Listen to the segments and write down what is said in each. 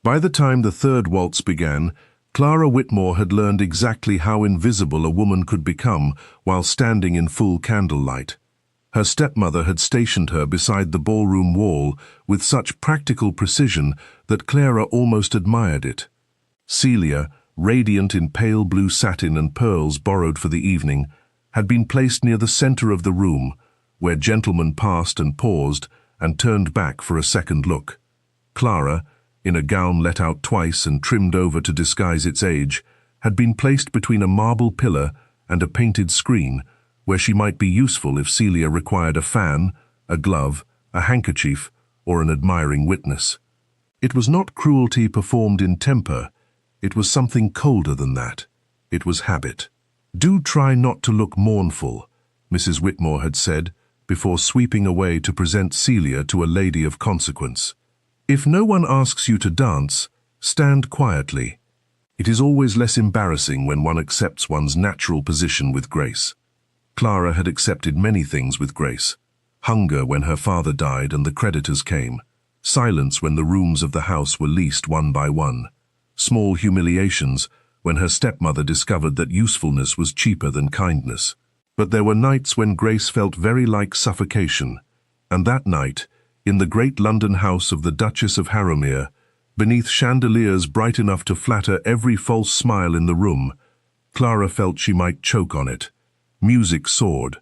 By the time the third waltz began, Clara Whitmore had learned exactly how invisible a woman could become while standing in full candlelight. Her stepmother had stationed her beside the ballroom wall with such practical precision that Clara almost admired it. Celia, radiant in pale blue satin and pearls borrowed for the evening, had been placed near the center of the room, where gentlemen passed and paused and turned back for a second look. Clara, in a gown let out twice and trimmed over to disguise its age, had been placed between a marble pillar and a painted screen, where she might be useful if Celia required a fan, a glove, a handkerchief, or an admiring witness. It was not cruelty performed in temper. It was something colder than that. It was habit. "Do try not to look mournful," Mrs. Whitmore had said, before sweeping away to present Celia to a lady of consequence. "If no one asks you to dance, stand quietly. It is always less embarrassing when one accepts one's natural position with grace." Clara had accepted many things with grace. Hunger when her father died and the creditors came. Silence when the rooms of the house were leased one by one. Small humiliations when her stepmother discovered that usefulness was cheaper than kindness. But there were nights when grace felt very like suffocation. And that night, in the great London house of the Duchess of Harrowmere, beneath chandeliers bright enough to flatter every false smile in the room, Clara felt she might choke on it. Music soared.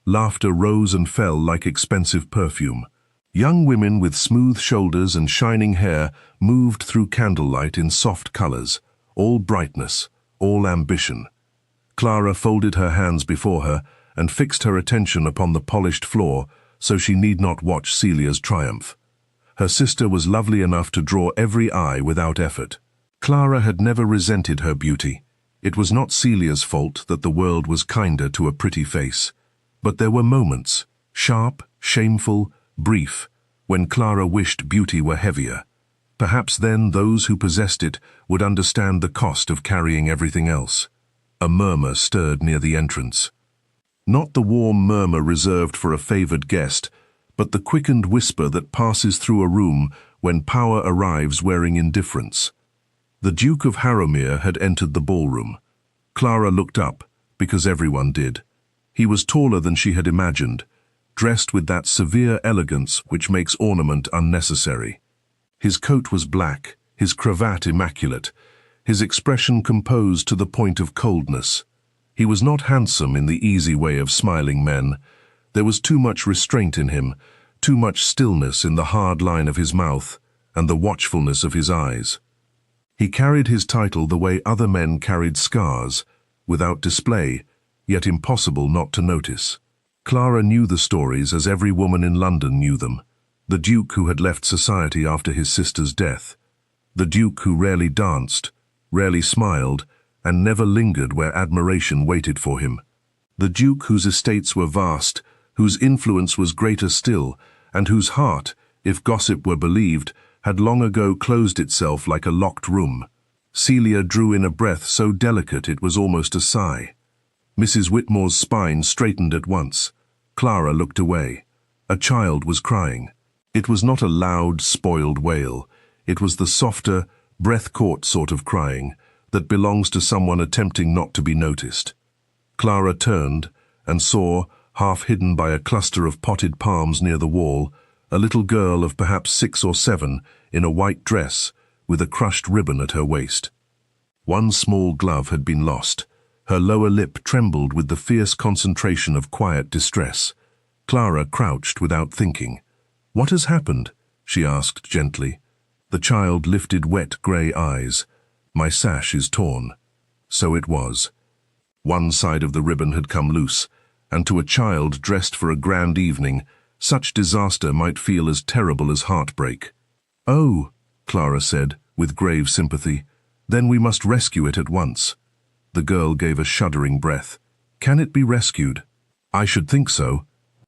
Laughter rose and fell like expensive perfume. Young women with smooth shoulders and shining hair moved through candlelight in soft colors, all brightness, all ambition. Clara folded her hands before her and fixed her attention upon the polished floor so she need not watch Celia's triumph. Her sister was lovely enough to draw every eye without effort. Clara had never resented her beauty. It was not Celia's fault that the world was kinder to a pretty face. But there were moments, sharp, shameful, brief, when Clara wished beauty were heavier. Perhaps then those who possessed it would understand the cost of carrying everything else. A murmur stirred near the entrance. Not the warm murmur reserved for a favored guest, but the quickened whisper that passes through a room when power arrives wearing indifference. The Duke of Harrowmere had entered the ballroom. Clara looked up, because everyone did. He was taller than she had imagined, dressed with that severe elegance which makes ornament unnecessary. His coat was black, his cravat immaculate, his expression composed to the point of coldness. He was not handsome in the easy way of smiling men. There was too much restraint in him, too much stillness in the hard line of his mouth and the watchfulness of his eyes. He carried his title the way other men carried scars, without display, yet impossible not to notice. Clara knew the stories as every woman in London knew them. The Duke who had left society after his sister's death. The Duke who rarely danced, rarely smiled, and never lingered where admiration waited for him. The Duke whose estates were vast, whose influence was greater still, and whose heart, if gossip were believed, had long ago closed itself like a locked room. Celia drew in a breath so delicate it was almost a sigh. Mrs. Whitmore's spine straightened at once. Clara looked away. A child was crying. It was not a loud, spoiled wail. It was the softer, breath-caught sort of crying that belongs to someone attempting not to be noticed. Clara turned and saw, half hidden by a cluster of potted palms near the wall, a little girl of perhaps 6 or 7 in a white dress with a crushed ribbon at her waist. One small glove had been lost. Her lower lip trembled with the fierce concentration of quiet distress. Clara crouched without thinking. "What has happened?" she asked gently. The child lifted wet grey eyes. "My sash is torn." So it was. One side of the ribbon had come loose, and to a child dressed for a grand evening, such disaster might feel as terrible as heartbreak. "Oh," Clara said, with grave sympathy, "then we must rescue it at once." The girl gave a shuddering breath. "Can it be rescued?" "I should think so.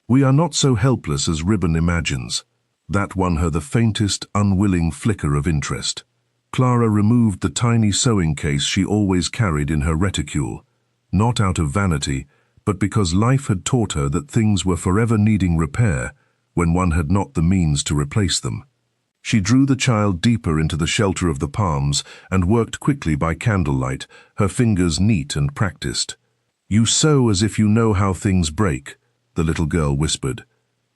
We are not so helpless as Ribbon imagines." That won her the faintest, unwilling flicker of interest. Clara removed the tiny sewing case she always carried in her reticule, not out of vanity, but because life had taught her that things were forever needing repair when one had not the means to replace them. She drew the child deeper into the shelter of the palms and worked quickly by candlelight, her fingers neat and practiced. "You sew as if you know how things break," the little girl whispered.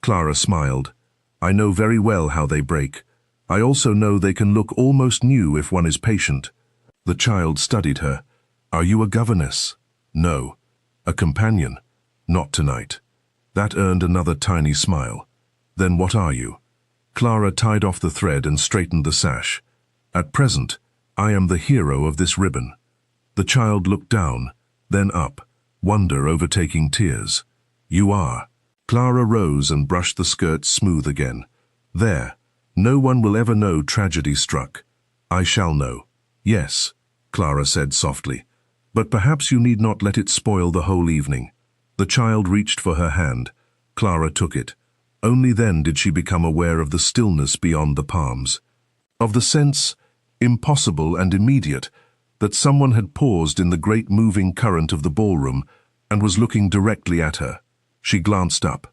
Clara smiled. "I know very well how they break. I also know they can look almost new if one is patient." The child studied her. "Are you a governess?" "No." "A companion?" "Not tonight." That earned another tiny smile. "Then what are you?" Clara tied off the thread and straightened the sash. "At present, I am the hero of this ribbon." The child looked down, then up, wonder overtaking tears. "You are." Clara rose and brushed the skirt smooth again. "There. No one will ever know tragedy struck." "I shall know." "Yes," Clara said softly. "But perhaps you need not let it spoil the whole evening." The child reached for her hand. Clara took it. Only then did she become aware of the stillness beyond the palms. Of the sense, impossible and immediate, that someone had paused in the great moving current of the ballroom and was looking directly at her. She glanced up.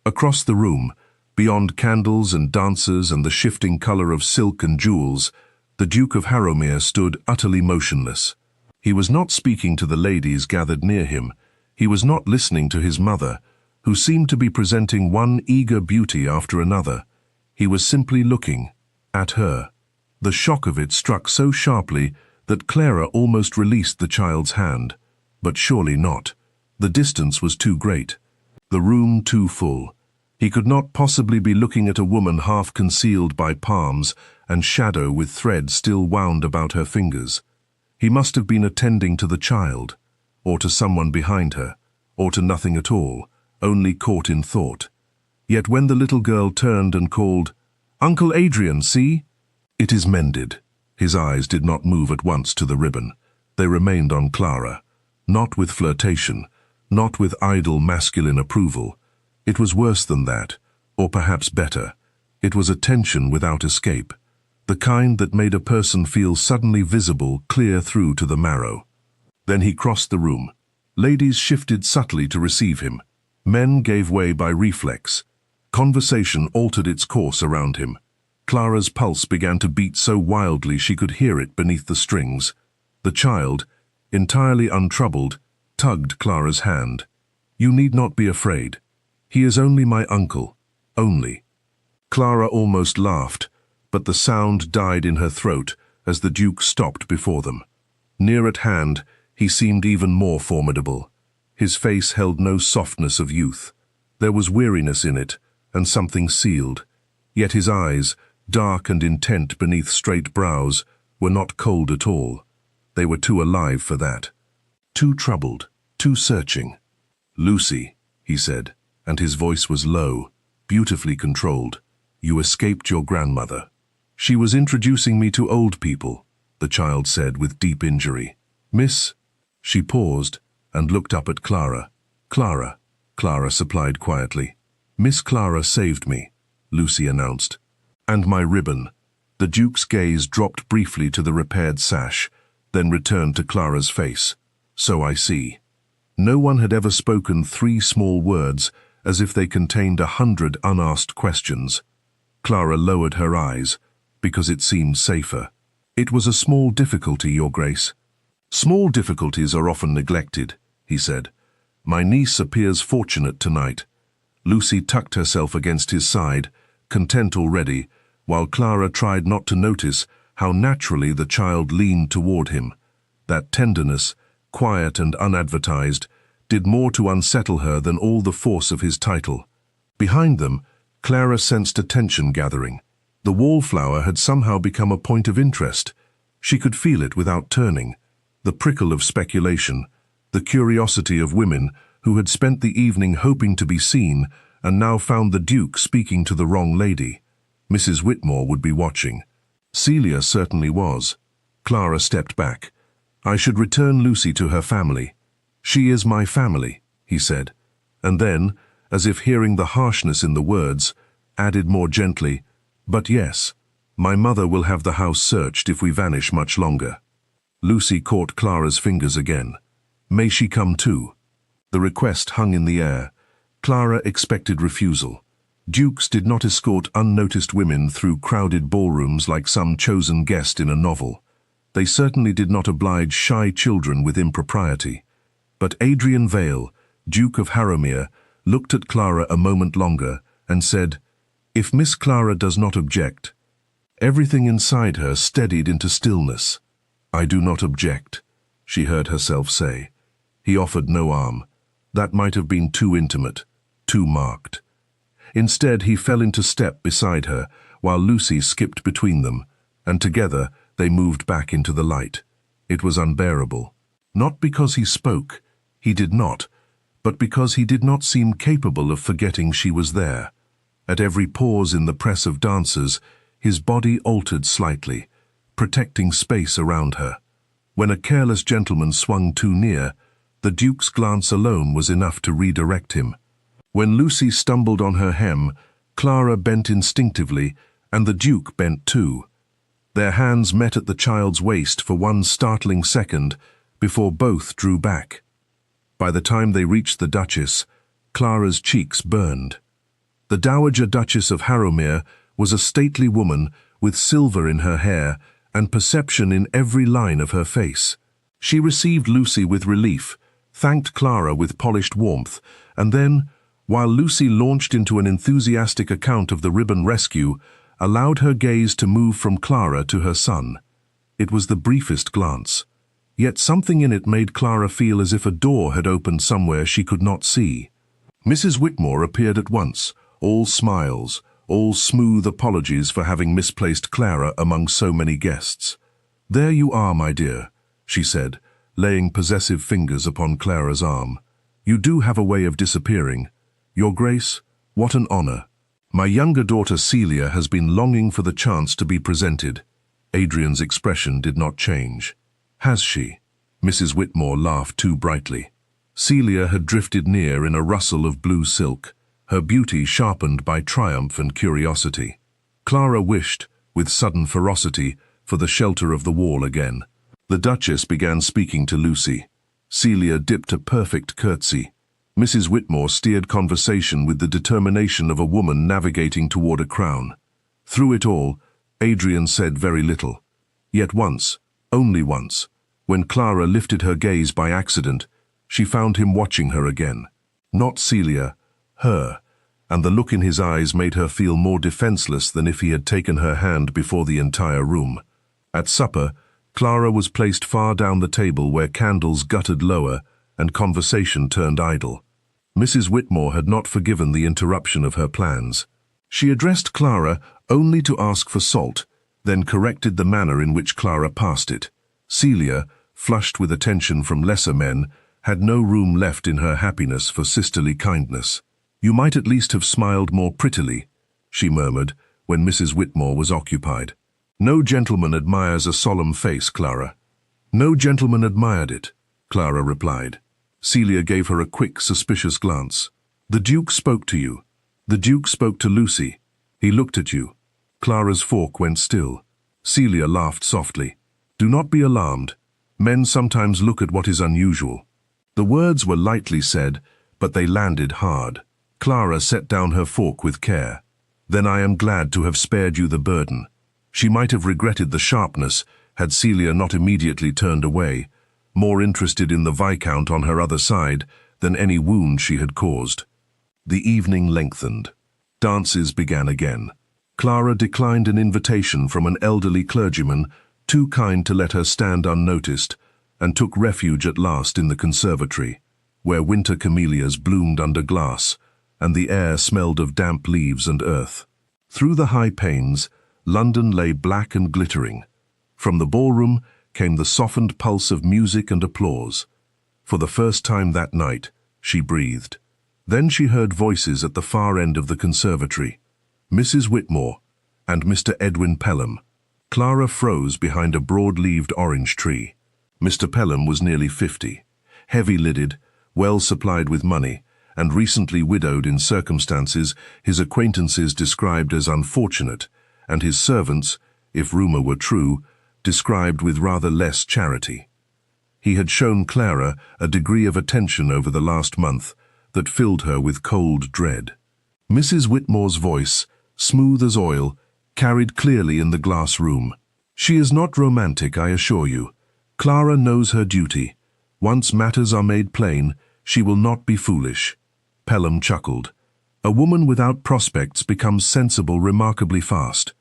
Across the room, beyond candles and dancers and the shifting color of silk and jewels, the Duke of Harrowmere stood utterly motionless. He was not speaking to the ladies gathered near him. He was not listening to his mother, who seemed to be presenting one eager beauty after another. He was simply looking at her. The shock of it struck so sharply that Clara almost released the child's hand. But surely not. The distance was too great. The room too full. He could not possibly be looking at a woman half concealed by palms and shadow with thread still wound about her fingers. He must have been attending to the child, or to someone behind her, or to nothing at all, only caught in thought. Yet when the little girl turned and called, "Uncle Adrian, see?" "It is mended." His eyes did not move at once to the ribbon. They remained on Clara, not with flirtation, not with idle masculine approval. It was worse than that, or perhaps better. It was a tension without escape, the kind that made a person feel suddenly visible clear through to the marrow. Then he crossed the room. Ladies shifted subtly to receive him. Men gave way by reflex. Conversation altered its course around him. Clara's pulse began to beat so wildly she could hear it beneath the strings. The child, entirely untroubled, tugged Clara's hand. "You need not be afraid. He is only my uncle. Only." Clara almost laughed, but the sound died in her throat as the Duke stopped before them. Near at hand, he seemed even more formidable. His face held no softness of youth. There was weariness in it, and something sealed. Yet his eyes, dark and intent beneath straight brows, were not cold at all. They were too alive for that. Too troubled, too searching. "Lucy," he said, and his voice was low, beautifully controlled. "You escaped your grandmother." "She was introducing me to old people," the child said with deep injury. "Miss—" She paused and looked up at Clara. "Clara," Clara supplied quietly. "Miss Clara saved me," Lucy announced. "And my ribbon." The Duke's gaze dropped briefly to the repaired sash, then returned to Clara's face. "So I see." No one had ever spoken 3 small words as if they contained 100 unasked questions. Clara lowered her eyes, because it seemed safer. "It was a small difficulty, Your Grace." "Small difficulties are often neglected," he said. "My niece appears fortunate tonight." Lucy tucked herself against his side, content already, while Clara tried not to notice how naturally the child leaned toward him. That tenderness, quiet and unadvertised, did more to unsettle her than all the force of his title. Behind them, Clara sensed a tension gathering. The wallflower had somehow become a point of interest. She could feel it without turning. The prickle of speculation, the curiosity of women who had spent the evening hoping to be seen and now found the Duke speaking to the wrong lady. Mrs. Whitmore would be watching. Celia certainly was. Clara stepped back. "I should return Lucy to her family." "She is my family," he said, and then, as if hearing the harshness in the words, added more gently, "But yes, my mother will have the house searched if we vanish much longer." Lucy caught Clara's fingers again. "May she come too?" The request hung in the air. Clara expected refusal. Dukes did not escort unnoticed women through crowded ballrooms like some chosen guest in a novel. They certainly did not oblige shy children with impropriety. But Adrian Vale, Duke of Harrowmere, looked at Clara a moment longer and said, "If Miss Clara does not object." Everything inside her steadied into stillness. "I do not object," she heard herself say. He offered no arm. That might have been too intimate, too marked. Instead, he fell into step beside her, while Lucy skipped between them, and together they moved back into the light. It was unbearable. Not because he spoke, he did not, but because he did not seem capable of forgetting she was there. At every pause in the press of dancers, his body altered slightly, protecting space around her. When a careless gentleman swung too near, the Duke's glance alone was enough to redirect him. When Lucy stumbled on her hem, Clara bent instinctively, and the Duke bent too. Their hands met at the child's waist for one startling second before both drew back. By the time they reached the Duchess, Clara's cheeks burned. The Dowager Duchess of Harrowmere was a stately woman with silver in her hair and perception in every line of her face. She received Lucy with relief, thanked Clara with polished warmth, and then, while Lucy launched into an enthusiastic account of the ribbon rescue, allowed her gaze to move from Clara to her son. It was the briefest glance, yet something in it made Clara feel as if a door had opened somewhere she could not see. Mrs. Whitmore appeared at once, all smiles, all smooth apologies for having misplaced Clara among so many guests. "There you are, my dear," she said, laying possessive fingers upon Clara's arm. "You do have a way of disappearing. Your Grace, what an honor. My younger daughter Celia has been longing for the chance to be presented." Adrian's expression did not change. "Has she?" Mrs. Whitmore laughed too brightly. Celia had drifted near in a rustle of blue silk, her beauty sharpened by triumph and curiosity. Clara wished, with sudden ferocity, for the shelter of the wall again. The Duchess began speaking to Lucy. Celia dipped a perfect curtsy. Mrs. Whitmore steered conversation with the determination of a woman navigating toward a crown. Through it all, Adrian said very little. Yet once, only once, when Clara lifted her gaze by accident, she found him watching her again. Not Celia, her, and the look in his eyes made her feel more defenseless than if he had taken her hand before the entire room. At supper, Clara was placed far down the table where candles guttered lower and conversation turned idle. Mrs. Whitmore had not forgiven the interruption of her plans. She addressed Clara only to ask for salt, then corrected the manner in which Clara passed it. Celia, flushed with attention from lesser men, had no room left in her happiness for sisterly kindness. "You might at least have smiled more prettily," she murmured when Mrs. Whitmore was occupied. "No gentleman admires a solemn face, Clara." "No gentleman admired it," Clara replied. Celia gave her a quick, suspicious glance. "The Duke spoke to you." "The Duke spoke to Lucy. He looked at you." Clara's fork went still. Celia laughed softly. "Do not be alarmed. Men sometimes look at what is unusual." The words were lightly said, but they landed hard. Clara set down her fork with care. "Then I am glad to have spared you the burden." She might have regretted the sharpness had Celia not immediately turned away, more interested in the Viscount on her other side than any wound she had caused. The evening lengthened. Dances began again. Clara declined an invitation from an elderly clergyman, too kind to let her stand unnoticed, and took refuge at last in the conservatory, where winter camellias bloomed under glass, and the air smelled of damp leaves and earth. Through the high panes, London lay black and glittering. From the ballroom came the softened pulse of music and applause. For the first time that night, she breathed. Then she heard voices at the far end of the conservatory. Mrs. Whitmore and Mr. Edwin Pelham. Clara froze behind a broad-leaved orange tree. Mr. Pelham was nearly 50, heavy-lidded, well supplied with money, and recently widowed in circumstances his acquaintances described as unfortunate, and his servants, if rumor were true, described with rather less charity. He had shown Clara a degree of attention over the last month that filled her with cold dread. Mrs. Whitmore's voice, smooth as oil, carried clearly in the glass room. "She is not romantic, I assure you. Clara knows her duty. Once matters are made plain, she will not be foolish." Pelham chuckled. "A woman without prospects becomes sensible remarkably fast.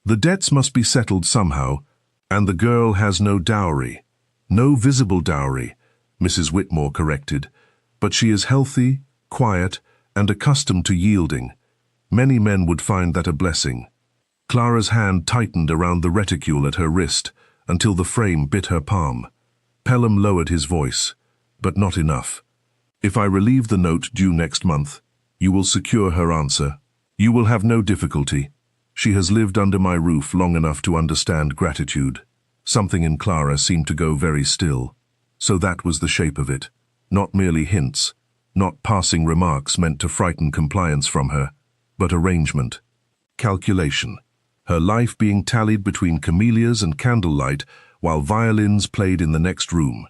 The debts must be settled somehow, and the girl has no dowry." "No visible dowry," Mrs. Whitmore corrected. "But she is healthy, quiet, and accustomed to yielding. Many men would find that a blessing." Clara's hand tightened around the reticule at her wrist until the frame bit her palm. Pelham lowered his voice, "But not enough. If I relieve the note due next month, you will secure her answer. You will have no difficulty. She has lived under my roof long enough to understand gratitude." Something in Clara seemed to go very still. So that was the shape of it. Not merely hints, not passing remarks meant to frighten compliance from her, but arrangement. Calculation. Her life being tallied between camellias and candlelight while violins played in the next room.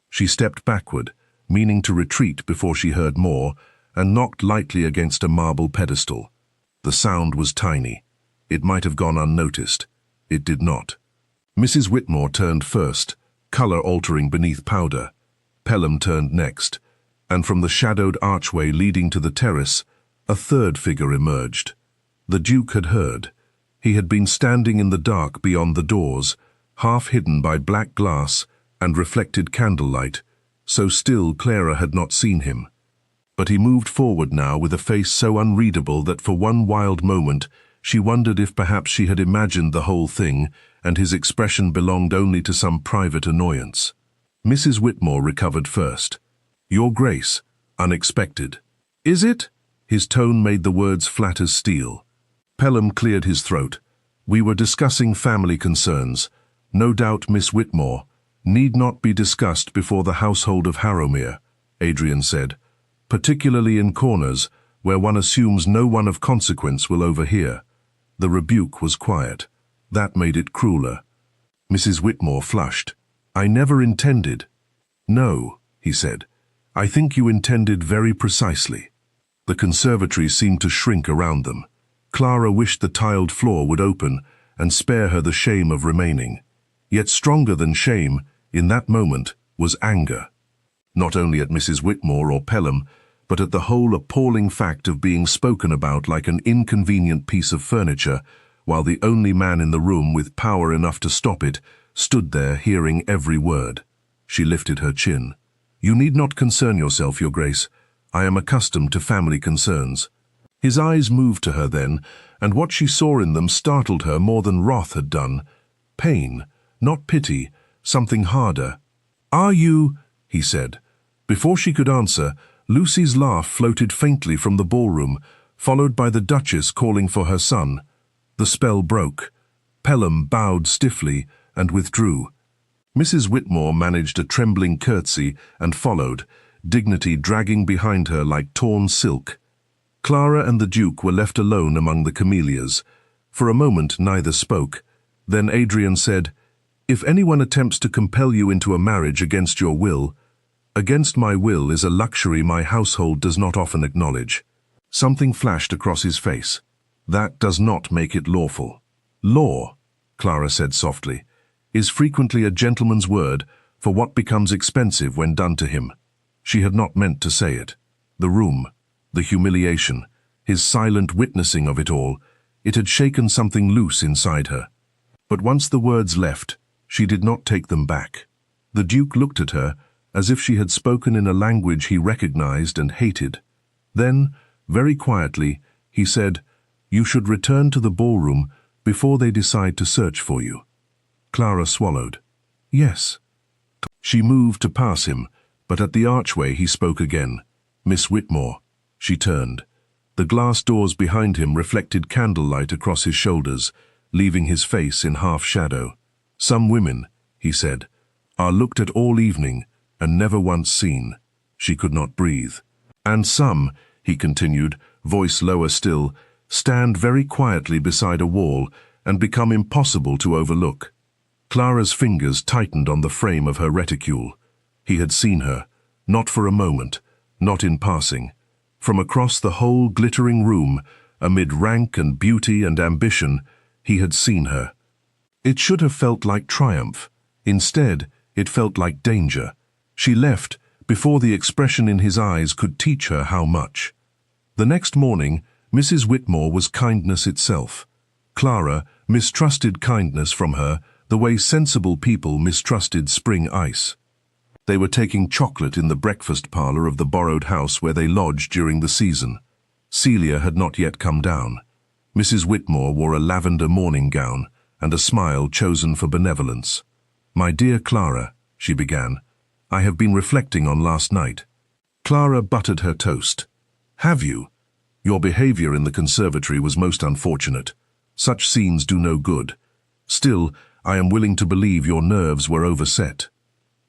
She stepped backward, meaning to retreat before she heard more, and knocked lightly against a marble pedestal. The sound was tiny. It might have gone unnoticed. It did not. Mrs. Whitmore turned first, color altering beneath powder. Pelham turned next, and from the shadowed archway leading to the terrace, a third figure emerged. The Duke had heard. He had been standing in the dark beyond the doors, half hidden by black glass and reflected candlelight, so still Clara had not seen him. But he moved forward now with a face so unreadable that for one wild moment she wondered if perhaps she had imagined the whole thing and his expression belonged only to some private annoyance. Mrs. Whitmore recovered first. "Your Grace, unexpected." "Is it?" His tone made the words flat as steel. Pelham cleared his throat. "We were discussing family concerns. No doubt Miss Whitmore need not be discussed before the household of Harrowmere," Adrian said, "particularly in corners where one assumes no one of consequence will overhear." The rebuke was quiet. That made it crueler. Mrs. Whitmore flushed. "I never intended." "No," he said. "I think you intended very precisely." The conservatory seemed to shrink around them. Clara wished the tiled floor would open and spare her the shame of remaining. Yet stronger than shame, in that moment, was anger. Not only at Mrs. Whitmore or Pelham, but at the whole appalling fact of being spoken about like an inconvenient piece of furniture, while the only man in the room with power enough to stop it stood there hearing every word. She lifted her chin. "You need not concern yourself, Your Grace. I am accustomed to family concerns." His eyes moved to her then, and what she saw in them startled her more than wrath had done. Pain, not pity, something harder. "Are you?" he said. Before she could answer, Lucy's laugh floated faintly from the ballroom, followed by the Duchess calling for her son. The spell broke. Pelham bowed stiffly and withdrew. Mrs. Whitmore managed a trembling curtsy and followed, dignity dragging behind her like torn silk. Clara and the Duke were left alone among the camellias. For a moment neither spoke. Then Adrian said, "If anyone attempts to compel you into a marriage against your will, against my will is a luxury my household does not often acknowledge." Something flashed across his face. "That does not make it lawful." "Law," Clara said softly, "is frequently a gentleman's word for what becomes expensive when done to him." She had not meant to say it. The room, the humiliation, his silent witnessing of it all, it had shaken something loose inside her. But once the words left, she did not take them back. The Duke looked at her as if she had spoken in a language he recognized and hated. Then, very quietly, he said, "You should return to the ballroom before they decide to search for you." Clara swallowed. "Yes." She moved to pass him, but at the archway he spoke again. "Miss Whitmore." She turned. The glass doors behind him reflected candlelight across his shoulders, leaving his face in half shadow. "Some women," he said, "are looked at all evening and never once seen." She could not breathe. "And some," he continued, voice lower still, "stand very quietly beside a wall and become impossible to overlook." Clara's fingers tightened on the frame of her reticule. He had seen her, not for a moment, not in passing. From across the whole glittering room, amid rank and beauty and ambition, he had seen her. It should have felt like triumph. Instead, it felt like danger. She left before the expression in his eyes could teach her how much. The next morning, Mrs. Whitmore was kindness itself. Clara mistrusted kindness from her the way sensible people mistrusted spring ice. They were taking chocolate in the breakfast parlour of the borrowed house where they lodged during the season. Celia had not yet come down. Mrs. Whitmore wore a lavender morning gown and a smile chosen for benevolence. "My dear Clara," she began, "I have been reflecting on last night." Clara buttered her toast. "Have you? Your behaviour in the conservatory was most unfortunate. Such scenes do no good. Still, I am willing to believe your nerves were overset."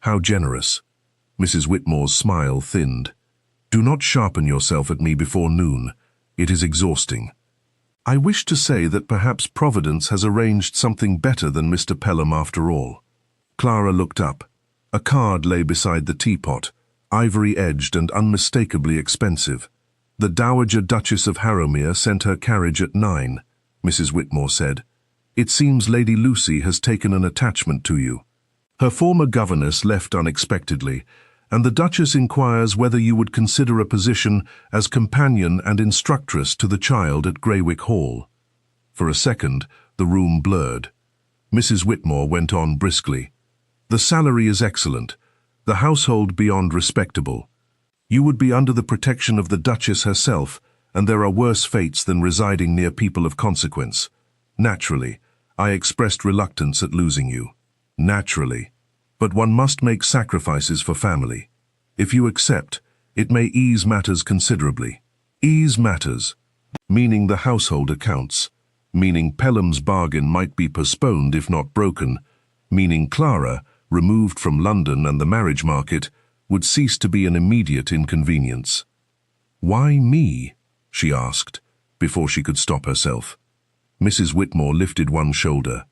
"How generous." Mrs. Whitmore's smile thinned. "Do not sharpen yourself at me before noon. It is exhausting. I wish to say that perhaps Providence has arranged something better than Mr. Pelham after all." Clara looked up. A card lay beside the teapot, ivory-edged and unmistakably expensive. "The Dowager Duchess of Harrowmere sent her carriage at 9, Mrs. Whitmore said. "It seems Lady Lucy has taken an attachment to you. Her former governess left unexpectedly, and the Duchess inquires whether you would consider a position as companion and instructress to the child at Greywick Hall." For a second, the room blurred. Mrs. Whitmore went on briskly. "The salary is excellent, the household beyond respectable. You would be under the protection of the Duchess herself, and there are worse fates than residing near people of consequence. Naturally, I expressed reluctance at losing you. Naturally. But one must make sacrifices for family. If you accept, it may ease matters considerably." Ease matters, meaning the household accounts, meaning Pelham's bargain might be postponed if not broken, meaning Clara, removed from London and the marriage market, would cease to be an immediate inconvenience. "Why me?" she asked, before she could stop herself. Mrs. Whitmore lifted one shoulder.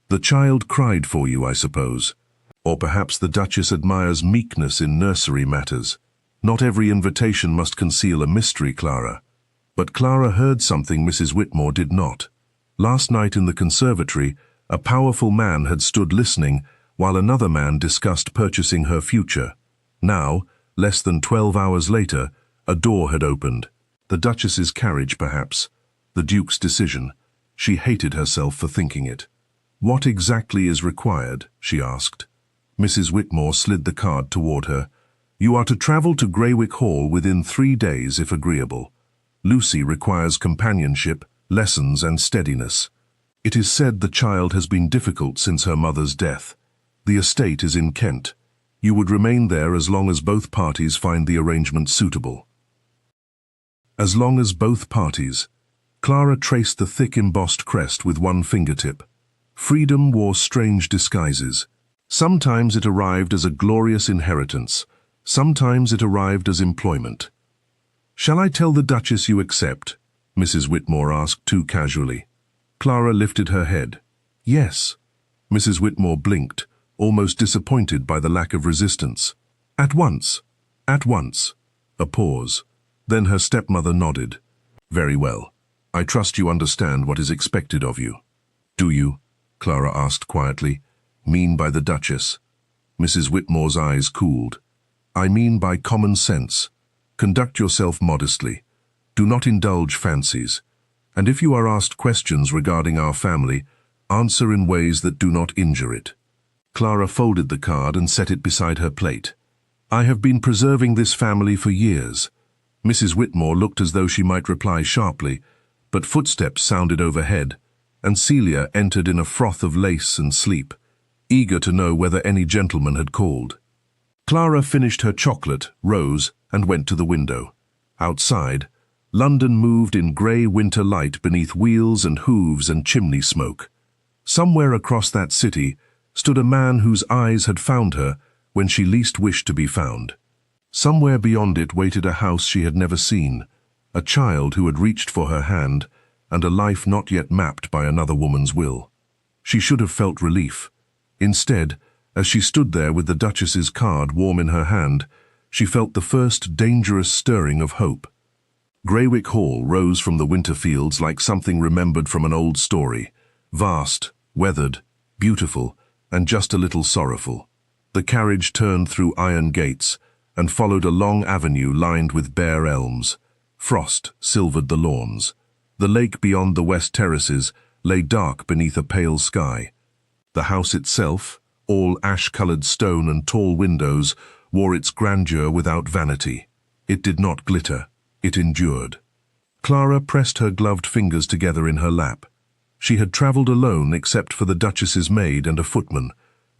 "The child cried for you, I suppose. Or perhaps the Duchess admires meekness in nursery matters. Not every invitation must conceal a mystery, Clara." But Clara heard something Mrs. Whitmore did not. Last night in the conservatory, a powerful man had stood listening while another man discussed purchasing her future. Now, less than 12 hours later, a door had opened. The Duchess's carriage, perhaps. The Duke's decision. She hated herself for thinking it. "What exactly is required?" she asked. Mrs. Whitmore slid the card toward her. "You are to travel to Greywick Hall within 3 days if agreeable. Lucy requires companionship, lessons and steadiness. It is said the child has been difficult since her mother's death. The estate is in Kent. You would remain there as long as both parties find the arrangement suitable." As long as both parties. Clara traced the thick embossed crest with one fingertip. Freedom wore strange disguises. Sometimes it arrived as a glorious inheritance. Sometimes it arrived as employment. "Shall I tell the Duchess you accept?" Mrs. Whitmore asked too casually. Clara lifted her head. "Yes." Mrs. Whitmore blinked, almost disappointed by the lack of resistance. "At once." "At once." A pause. Then her stepmother nodded. "Very well. I trust you understand what is expected of you." "Do you?" Clara asked quietly. "Mean by the Duchess?" Mrs. Whitmore's eyes cooled. "I mean by common sense. Conduct yourself modestly. Do not indulge fancies. And if you are asked questions regarding our family, answer in ways that do not injure it." Clara folded the card and set it beside her plate. "I have been preserving this family for years." Mrs. Whitmore looked as though she might reply sharply, but footsteps sounded overhead, and Celia entered in a froth of lace and sleep, eager to know whether any gentleman had called. Clara finished her chocolate, rose, and went to the window. Outside, London moved in grey winter light beneath wheels and hooves and chimney smoke. Somewhere across that city stood a man whose eyes had found her when she least wished to be found. Somewhere beyond it waited a house she had never seen, a child who had reached for her hand, and a life not yet mapped by another woman's will. She should have felt relief. Instead, as she stood there with the Duchess's card warm in her hand, she felt the first dangerous stirring of hope. Greywick Hall rose from the winter fields like something remembered from an old story, vast, weathered, beautiful, and just a little sorrowful. The carriage turned through iron gates and followed a long avenue lined with bare elms. Frost silvered the lawns. The lake beyond the west terraces lay dark beneath a pale sky. The house itself, all ash-colored stone and tall windows, wore its grandeur without vanity. It did not glitter. It endured. Clara pressed her gloved fingers together in her lap. She had travelled alone except for the Duchess's maid and a footman,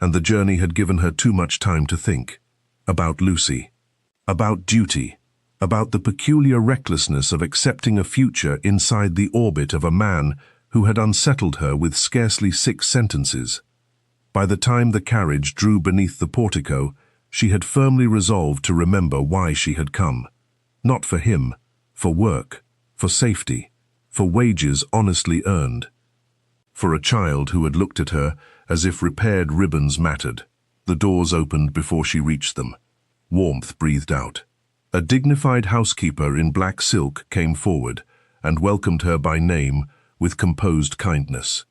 and the journey had given her too much time to think. About Lucy. About duty. About the peculiar recklessness of accepting a future inside the orbit of a man who had unsettled her with scarcely 6 sentences. By the time the carriage drew beneath the portico, she had firmly resolved to remember why she had come. Not for him, for work, for safety, for wages honestly earned. For a child who had looked at her as if repaired ribbons mattered. The doors opened before she reached them. Warmth breathed out. A dignified housekeeper in black silk came forward and welcomed her by name with composed kindness.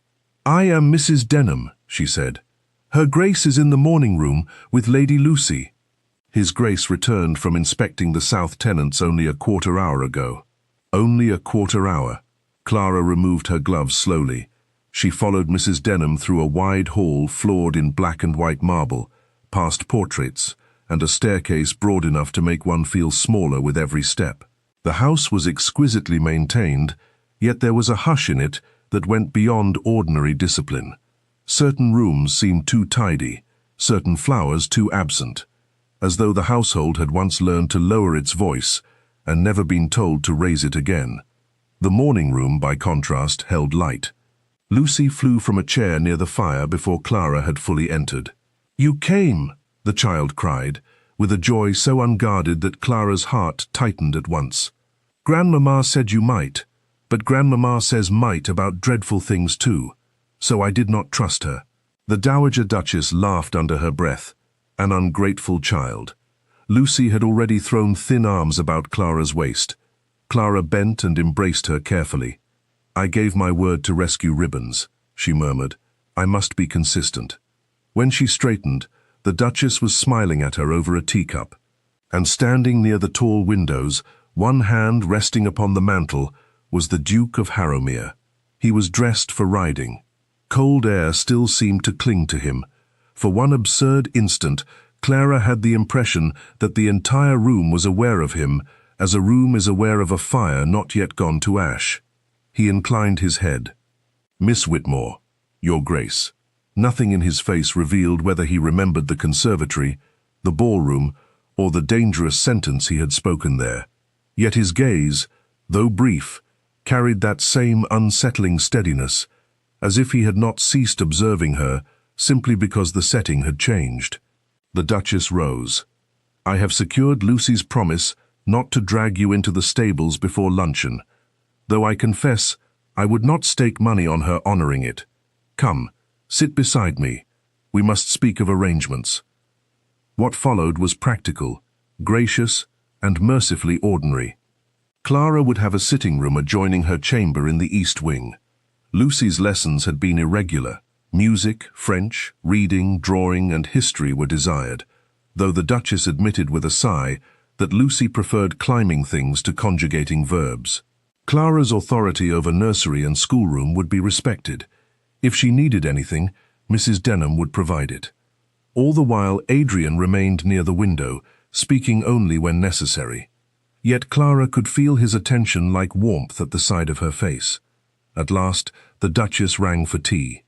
"I am Mrs. Denham," she said. "Her Grace is in the morning room with Lady Lucy." His Grace returned from inspecting the south tenants only a quarter hour ago. Only a quarter hour. Clara removed her gloves slowly. She followed Mrs. Denham through a wide hall floored in black and white marble, past portraits, and a staircase broad enough to make one feel smaller with every step. The house was exquisitely maintained, yet there was a hush in it that went beyond ordinary discipline. Certain rooms seemed too tidy, certain flowers too absent, as though the household had once learned to lower its voice and never been told to raise it again. The morning room, by contrast, held light. Lucy flew from a chair near the fire before Clara had fully entered. "You came!" the child cried, with a joy so unguarded that Clara's heart tightened at once. "Grandmamma said you might, but Grandmamma says might about dreadful things too, so I did not trust her." The Dowager Duchess laughed under her breath. An ungrateful child. Lucy had already thrown thin arms about Clara's waist. Clara bent and embraced her carefully. "I gave my word to rescue ribbons," she murmured. "I must be consistent." When she straightened, the Duchess was smiling at her over a teacup, and standing near the tall windows, one hand resting upon the mantel, was the Duke of Harrowmere. He was dressed for riding. Cold air still seemed to cling to him. For one absurd instant, Clara had the impression that the entire room was aware of him, as a room is aware of a fire not yet gone to ash. He inclined his head. "Miss Whitmore, Your Grace." Nothing in his face revealed whether he remembered the conservatory, the ballroom, or the dangerous sentence he had spoken there. Yet his gaze, though brief, carried that same unsettling steadiness, as if he had not ceased observing her simply because the setting had changed. The Duchess rose. "I have secured Lucy's promise not to drag you into the stables before luncheon, though I confess I would not stake money on her honoring it. Come, sit beside me. We must speak of arrangements." What followed was practical, gracious, and mercifully ordinary. Clara would have a sitting room adjoining her chamber in the East Wing. Lucy's lessons had been irregular. Music, French, reading, drawing, and history were desired, though the Duchess admitted with a sigh that Lucy preferred climbing things to conjugating verbs. Clara's authority over nursery and schoolroom would be respected. If she needed anything, Mrs. Denham would provide it. All the while Adrian remained near the window, speaking only when necessary. Yet Clara could feel his attention like warmth at the side of her face. At last, the Duchess rang for tea.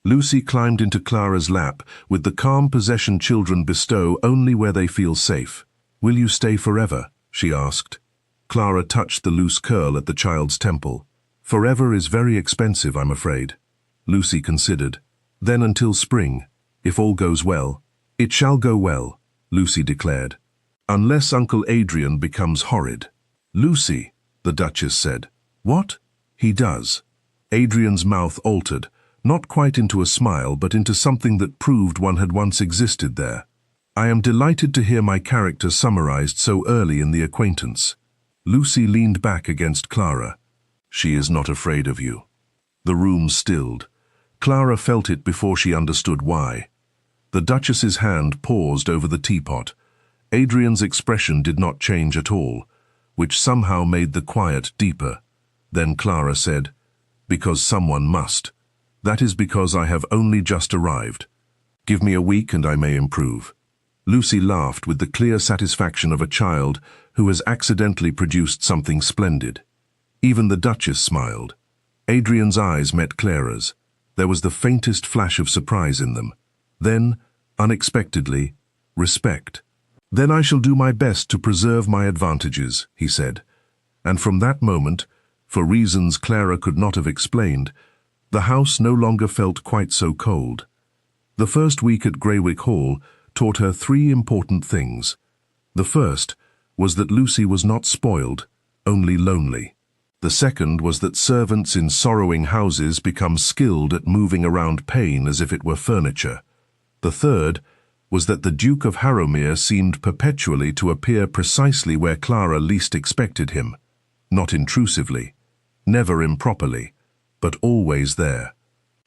Lucy climbed into Clara's lap with the calm possession children bestow only where they feel safe. "Will you stay forever?" she asked. Clara touched the loose curl at the child's temple. "Forever is very expensive, I'm afraid." Lucy considered. "Then until spring, if all goes well." "It shall go well," Lucy declared. "Unless Uncle Adrian becomes horrid." "Lucy," the Duchess said. "What?" "He does." Adrian's mouth altered, not quite into a smile, but into something that proved one had once existed there. "I am delighted to hear my character summarized so early in the acquaintance." Lucy leaned back against Clara. "She is not afraid of you." The room stilled. Clara felt it before she understood why. The Duchess's hand paused over the teapot. Adrian's expression did not change at all, which somehow made the quiet deeper. Then Clara said, "Because someone must. That is because I have only just arrived. Give me a week and I may improve." Lucy laughed with the clear satisfaction of a child who has accidentally produced something splendid. Even the Duchess smiled. Adrian's eyes met Clara's. There was the faintest flash of surprise in them. Then, unexpectedly, respect. "Then I shall do my best to preserve my advantages," he said. And from that moment, for reasons Clara could not have explained, the house no longer felt quite so cold. The first week at Greywick Hall taught her three important things. The first was that Lucy was not spoiled, only lonely. The second was that servants in sorrowing houses become skilled at moving around pain as if it were furniture. The third was that the Duke of Harrowmere seemed perpetually to appear precisely where Clara least expected him. Not intrusively, never improperly, but always there.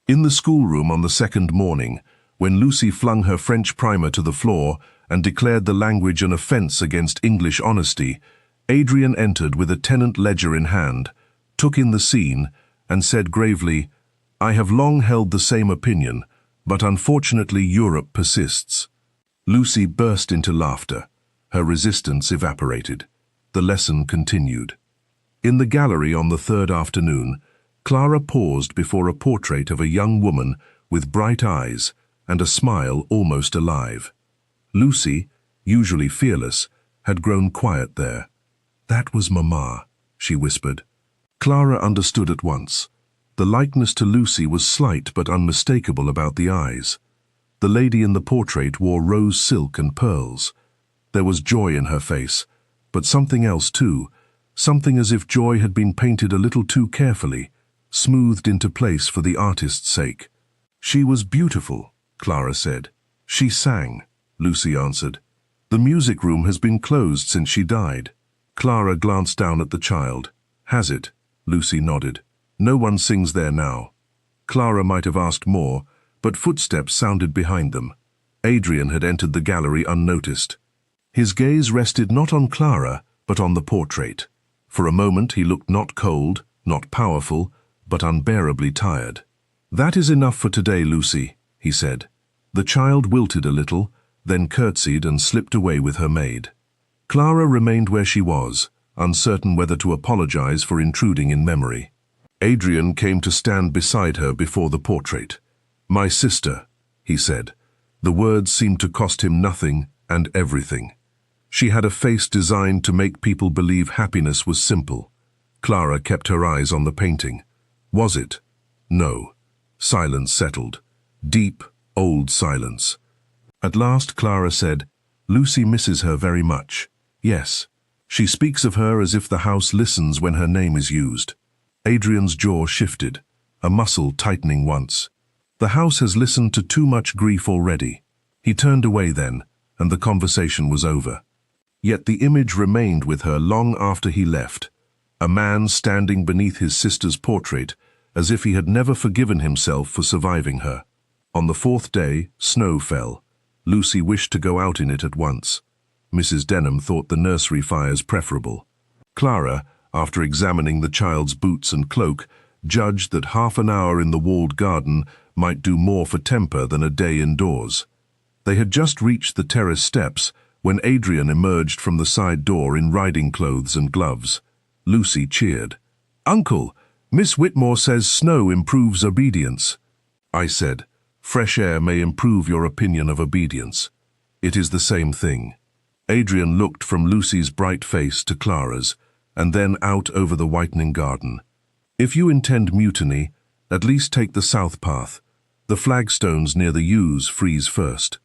In the schoolroom on the second morning, when Lucy flung her French primer to the floor and declared the language an offence against English honesty, Adrian entered with a tenant ledger in hand, took in the scene, and said gravely, "I have long held the same opinion, but unfortunately Europe persists." Lucy burst into laughter. Her resistance evaporated. The lesson continued. In the gallery on the third afternoon, Clara paused before a portrait of a young woman with bright eyes and a smile almost alive. Lucy, usually fearless, had grown quiet there. "That was Mamma," she whispered. Clara understood at once. The likeness to Lucy was slight but unmistakable about the eyes. The lady in the portrait wore rose silk and pearls. There was joy in her face, but something else too, something as if joy had been painted a little too carefully, smoothed into place for the artist's sake. "She was beautiful," Clara said. "She sang," Lucy answered. "The music room has been closed since she died." Clara glanced down at the child. "Has it?" Lucy nodded. "No one sings there now." Clara might have asked more, but footsteps sounded behind them. Adrian had entered the gallery unnoticed. His gaze rested not on Clara, but on the portrait. For a moment he looked not cold, not powerful, but unbearably tired. "That is enough for today, Lucy," he said. The child wilted a little, then curtsied and slipped away with her maid. Clara remained where she was, uncertain whether to apologize for intruding in memory. Adrian came to stand beside her before the portrait. "My sister," he said. The words seemed to cost him nothing and everything. She had a face designed to make people believe happiness was simple. Clara kept her eyes on the painting. Was it? No. Silence settled. Deep, old silence. At last Clara said, "Lucy misses her very much." "Yes. She speaks of her as if the house listens when her name is used." Adrian's jaw shifted, a muscle tightening once. The house has listened to too much grief already. He turned away then, and the conversation was over. Yet the image remained with her long after he left, a man standing beneath his sister's portrait, as if he had never forgiven himself for surviving her. On the fourth day, snow fell. Lucy wished to go out in it at once. Mrs. Denham thought the nursery fires preferable. Clara, after examining the child's boots and cloak, judged that half an hour in the walled garden might do more for temper than a day indoors. They had just reached the terrace steps when Adrian emerged from the side door in riding clothes and gloves. Lucy cheered. "Uncle, Miss Whitmore says snow improves obedience." I said, "Fresh air may improve your opinion of obedience. It is the same thing." Adrian looked from Lucy's bright face to Clara's, and then out over the whitening garden. "If you intend mutiny, at least take the south path. The flagstones near the yews freeze first."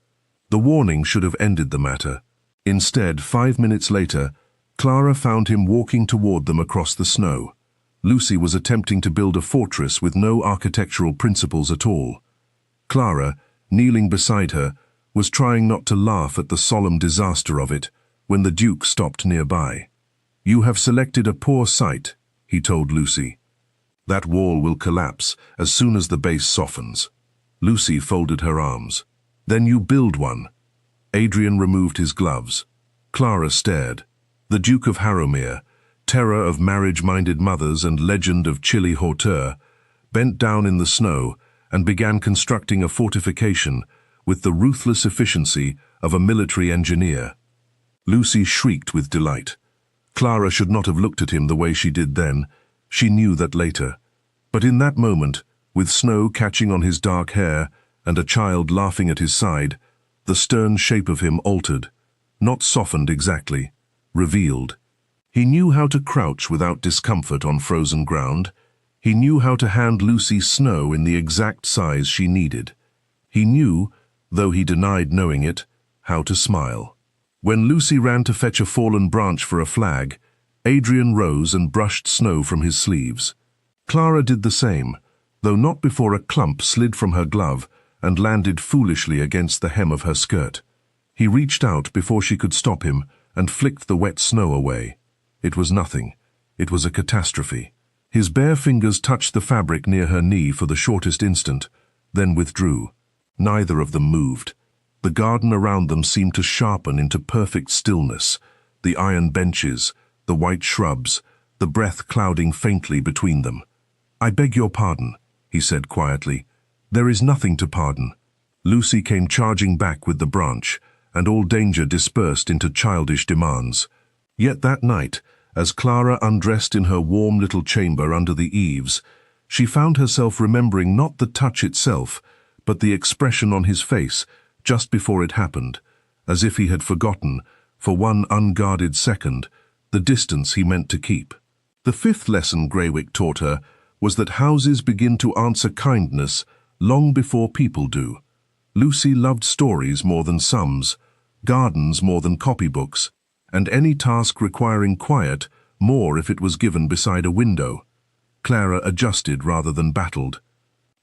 The warning should have ended the matter. Instead, 5 minutes later, Clara found him walking toward them across the snow. Lucy was attempting to build a fortress with no architectural principles at all. Clara, kneeling beside her, was trying not to laugh at the solemn disaster of it when the Duke stopped nearby. "You have selected a poor site," he told Lucy. "That wall will collapse as soon as the base softens." Lucy folded her arms. "Then you build one." Adrian removed his gloves. Clara stared. The Duke of Harrowmere, terror of marriage-minded mothers and legend of chilly hauteur, bent down in the snow and began constructing a fortification with the ruthless efficiency of a military engineer. Lucy shrieked with delight. Clara should not have looked at him the way she did then. She knew that later. But in that moment, with snow catching on his dark hair and a child laughing at his side, the stern shape of him altered, not softened exactly, revealed. He knew how to crouch without discomfort on frozen ground. He knew how to hand Lucy snow in the exact size she needed. He knew, though he denied knowing it, how to smile. When Lucy ran to fetch a fallen branch for a flag, Adrian rose and brushed snow from his sleeves. Clara did the same, though not before a clump slid from her glove and landed foolishly against the hem of her skirt. He reached out before she could stop him and flicked the wet snow away. It was nothing. It was a catastrophe. His bare fingers touched the fabric near her knee for the shortest instant, then withdrew. Neither of them moved. The garden around them seemed to sharpen into perfect stillness, the iron benches, the white shrubs, the breath clouding faintly between them. "I beg your pardon," he said quietly. "There is nothing to pardon." Lucy came charging back with the branch, and all danger dispersed into childish demands. Yet that night, as Clara undressed in her warm little chamber under the eaves, she found herself remembering not the touch itself, but the expression on his face just before it happened, as if he had forgotten, for one unguarded second, the distance he meant to keep. The fifth lesson Greywick taught her was that houses begin to answer kindness long before people do. Lucy loved stories more than sums, gardens more than copybooks, and any task requiring quiet more if it was given beside a window. Clara adjusted rather than battled.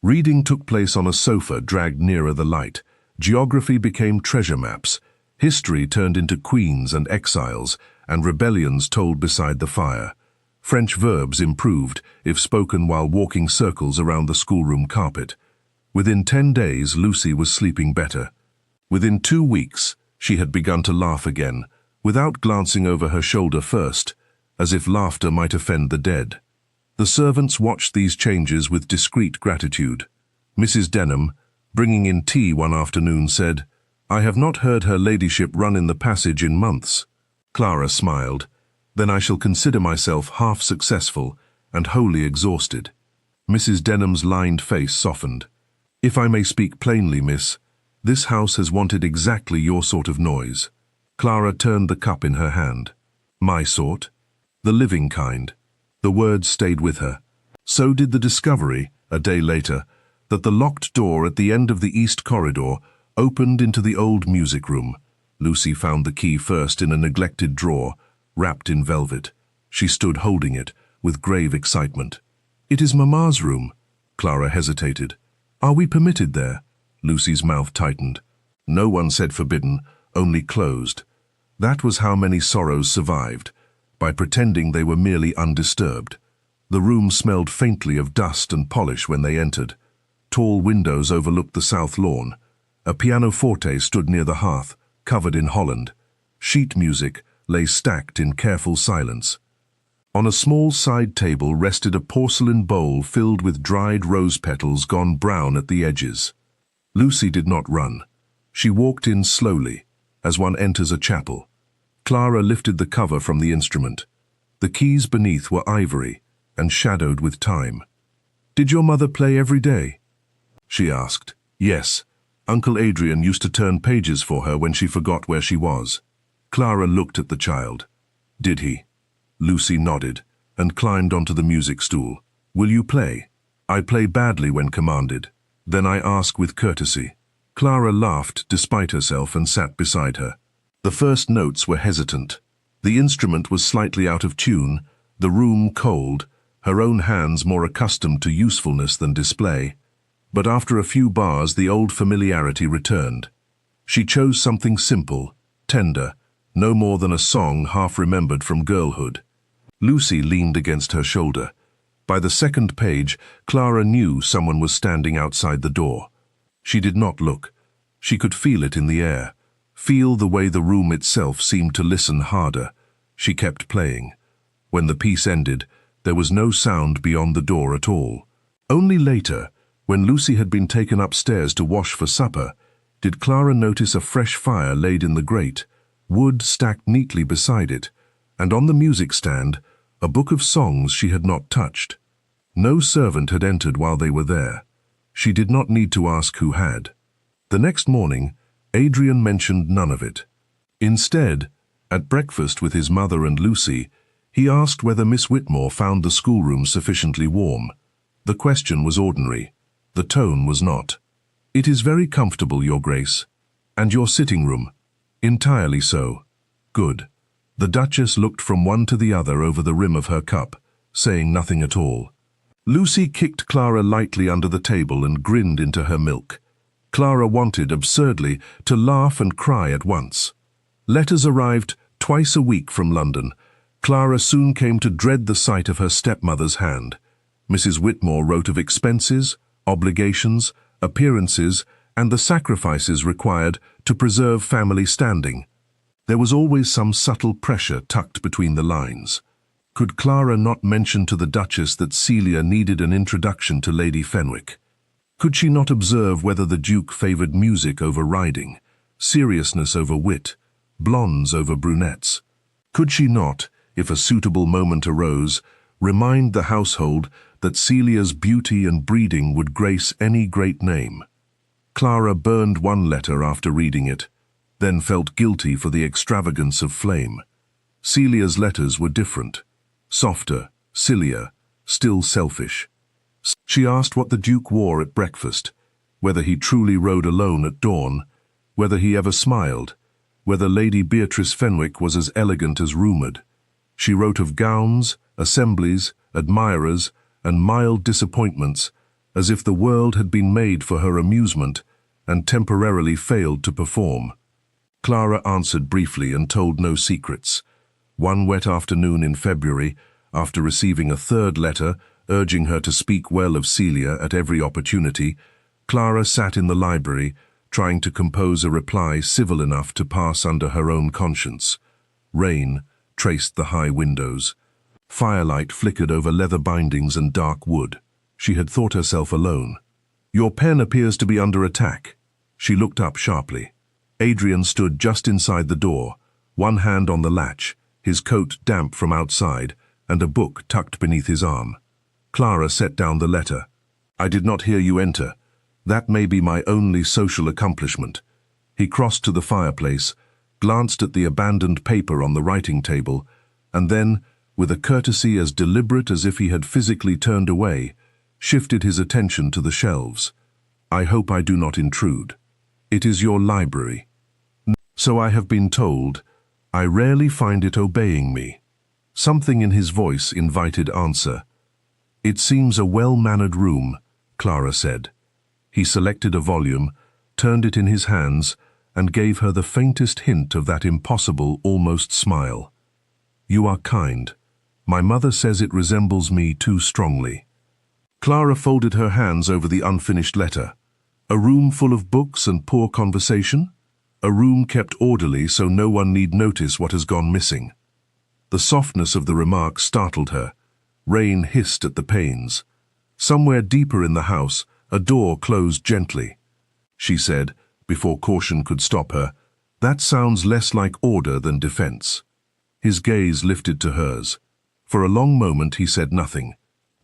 Reading took place on a sofa dragged nearer the light. Geography became treasure maps. History turned into queens and exiles, and rebellions told beside the fire. French verbs improved if spoken while walking circles around the schoolroom carpet. Within 10 days, Lucy was sleeping better. Within 2 weeks, she had begun to laugh again, without glancing over her shoulder first, as if laughter might offend the dead. The servants watched these changes with discreet gratitude. Mrs. Denham, bringing in tea one afternoon, said, "I have not heard her ladyship run in the passage in months." Clara smiled. "Then I shall consider myself half successful and wholly exhausted." Mrs. Denham's lined face softened. "If I may speak plainly, miss, this house has wanted exactly your sort of noise." Clara turned the cup in her hand. "My sort? The living kind." The words stayed with her. So did the discovery, a day later, that the locked door at the end of the east corridor opened into the old music room. Lucy found the key first in a neglected drawer, wrapped in velvet. She stood holding it, with grave excitement. "It is Mamma's room." Clara hesitated. "Are we permitted there?" Lucy's mouth tightened. No one said forbidden, only closed. That was how many sorrows survived, by pretending they were merely undisturbed. The room smelled faintly of dust and polish when they entered. Tall windows overlooked the south lawn. A pianoforte stood near the hearth, covered in holland. Sheet music lay stacked in careful silence. On a small side table rested a porcelain bowl filled with dried rose petals gone brown at the edges. Lucy did not run. She walked in slowly, as one enters a chapel. Clara lifted the cover from the instrument. The keys beneath were ivory and shadowed with time. "Did your mother play every day?" she asked. "Yes. Uncle Adrian used to turn pages for her when she forgot where she was." Clara looked at the child. "Did he?" Lucy nodded and climbed onto the music stool. "Will you play?" "I play badly when commanded. Then I ask with courtesy." Clara laughed despite herself and sat beside her. The first notes were hesitant. The instrument was slightly out of tune, the room cold, her own hands more accustomed to usefulness than display. But after a few bars, the old familiarity returned. She chose something simple, tender, no more than a song half remembered from girlhood. Lucy leaned against her shoulder. By the second page, Clara knew someone was standing outside the door. She did not look. She could feel it in the air, feel the way the room itself seemed to listen harder. She kept playing. When the piece ended, there was no sound beyond the door at all. Only later, when Lucy had been taken upstairs to wash for supper, did Clara notice a fresh fire laid in the grate, wood stacked neatly beside it, and on the music stand, a book of songs she had not touched. No servant had entered while they were there. She did not need to ask who had. The next morning, Adrian mentioned none of it. Instead, at breakfast with his mother and Lucy, he asked whether Miss Whitmore found the schoolroom sufficiently warm. The question was ordinary. The tone was not. "It is very comfortable, Your Grace. And your sitting room?" "Entirely so." "Good." The Duchess looked from one to the other over the rim of her cup, saying nothing at all. Lucy kicked Clara lightly under the table and grinned into her milk. Clara wanted, absurdly, to laugh and cry at once. Letters arrived twice a week from London. Clara soon came to dread the sight of her stepmother's hand. Mrs. Whitmore wrote of expenses, obligations, appearances, and the sacrifices required to preserve family standing. There was always some subtle pressure tucked between the lines. Could Clara not mention to the Duchess that Celia needed an introduction to Lady Fenwick? Could she not observe whether the Duke favoured music over riding, seriousness over wit, blondes over brunettes? Could she not, if a suitable moment arose, remind the household that Celia's beauty and breeding would grace any great name? Clara burned one letter after reading it, then felt guilty for the extravagance of flame. Celia's letters were different, softer, sillier, still selfish. She asked what the Duke wore at breakfast, whether he truly rode alone at dawn, whether he ever smiled, whether Lady Beatrice Fenwick was as elegant as rumoured. She wrote of gowns, assemblies, admirers, and mild disappointments, as if the world had been made for her amusement and temporarily failed to perform. Clara answered briefly and told no secrets. One wet afternoon in February, after receiving a third letter urging her to speak well of Celia at every opportunity, Clara sat in the library, trying to compose a reply civil enough to pass under her own conscience. Rain traced the high windows. Firelight flickered over leather bindings and dark wood. She had thought herself alone. "Your pen appears to be under attack." She looked up sharply. Adrian stood just inside the door, one hand on the latch, his coat damp from outside, and a book tucked beneath his arm. Clara set down the letter. "I did not hear you enter. That may be my only social accomplishment." He crossed to the fireplace, glanced at the abandoned paper on the writing table, and then, with a courtesy as deliberate as if he had physically turned away, shifted his attention to the shelves. "I hope I do not intrude. It is your library." "So I have been told. I rarely find it obeying me." Something in his voice invited answer. "It seems a well-mannered room," Clara said. He selected a volume, turned it in his hands, and gave her the faintest hint of that impossible, almost smile. "You are kind. My mother says it resembles me too strongly." Clara folded her hands over the unfinished letter. A room full of books and poor conversation? A room kept orderly so no one need notice what has gone missing. The softness of the remark startled her. Rain hissed at the panes. Somewhere deeper in the house, a door closed gently. She said, before caution could stop her, "That sounds less like order than defense." His gaze lifted to hers. For a long moment he said nothing.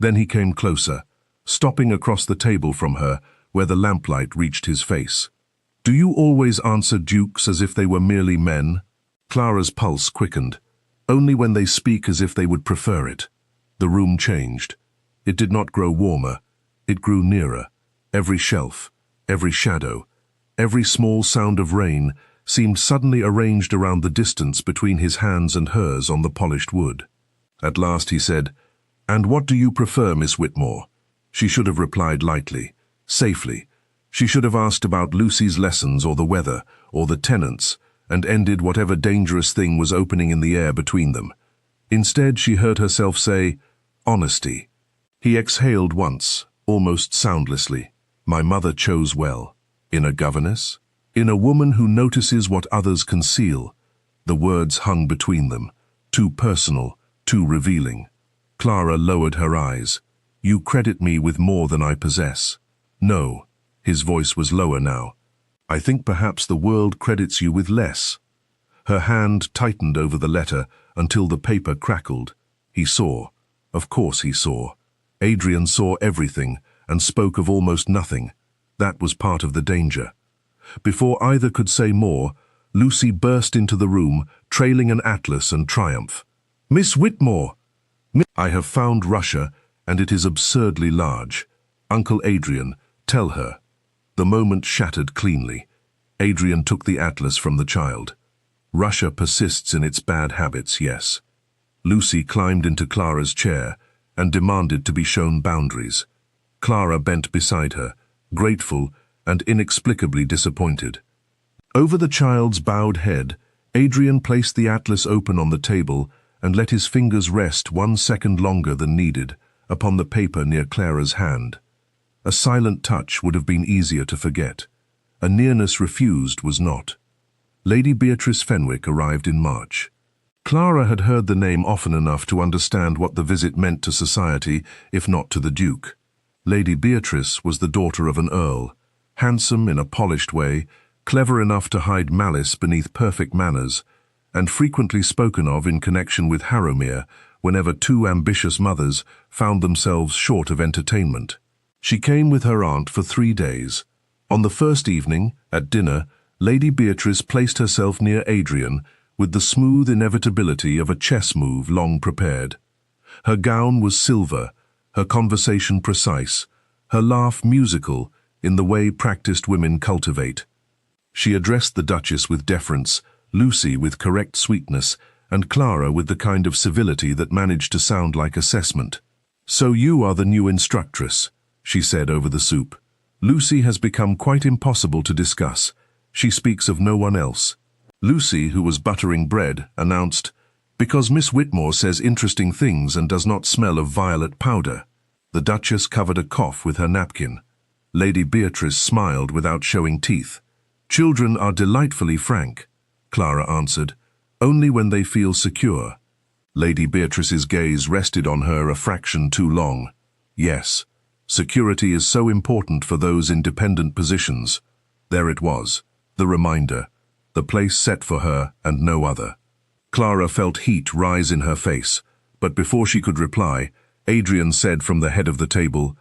Then he came closer, stopping across the table from her, where the lamplight reached his face. "Do you always answer dukes as if they were merely men?" Clara's pulse quickened. "Only when they speak as if they would prefer it." The room changed. It did not grow warmer. It grew nearer. Every shelf, every shadow, every small sound of rain seemed suddenly arranged around the distance between his hands and hers on the polished wood. At last he said, "And what do you prefer, Miss Whitmore?" She should have replied lightly, safely. She should have asked about Lucy's lessons or the weather or the tenants, and ended whatever dangerous thing was opening in the air between them. Instead, she heard herself say, "Honesty." He exhaled once, almost soundlessly. "My mother chose well. In a governess? In a woman who notices what others conceal." The words hung between them, too personal, too revealing. Clara lowered her eyes. "You credit me with more than I possess." "No." His voice was lower now. "I think perhaps the world credits you with less." Her hand tightened over the letter until the paper crackled. He saw. Of course he saw. Adrian saw everything and spoke of almost nothing. That was part of the danger. Before either could say more, Lucy burst into the room, trailing an atlas and triumph. "Miss Whitmore!" "I have found Russia, and it is absurdly large. Uncle Adrian, tell her." The moment shattered cleanly. Adrian took the atlas from the child. "Russia persists in its bad habits, yes." Lucy climbed into Clara's chair and demanded to be shown boundaries. Clara bent beside her, grateful and inexplicably disappointed. Over the child's bowed head, Adrian placed the atlas open on the table and let his fingers rest 1 second longer than needed upon the paper near Clara's hand. A silent touch would have been easier to forget. A nearness refused was not. Lady Beatrice Fenwick arrived in March. Clara had heard the name often enough to understand what the visit meant to society, if not to the Duke. Lady Beatrice was the daughter of an earl, handsome in a polished way, clever enough to hide malice beneath perfect manners, and frequently spoken of in connection with Harrowmere whenever two ambitious mothers found themselves short of entertainment. She came with her aunt for 3 days. On the first evening, at dinner, Lady Beatrice placed herself near Adrian with the smooth inevitability of a chess move long prepared. Her gown was silver, her conversation precise, her laugh musical in the way practiced women cultivate. She addressed the Duchess with deference, Lucy with correct sweetness, and Clara with the kind of civility that managed to sound like assessment. "So you are the new instructress," she said over the soup. "Lucy has become quite impossible to discuss. She speaks of no one else." Lucy, who was buttering bread, announced, "Because Miss Whitmore says interesting things and does not smell of violet powder." The Duchess covered a cough with her napkin. Lady Beatrice smiled without showing teeth. "Children are delightfully frank," Clara answered, "only when they feel secure." Lady Beatrice's gaze rested on her a fraction too long. Yes, security is so important for those in dependent positions. There it was, the reminder, the place set for her and no other. Clara felt heat rise in her face, but before she could reply, Adrian said from the head of the table,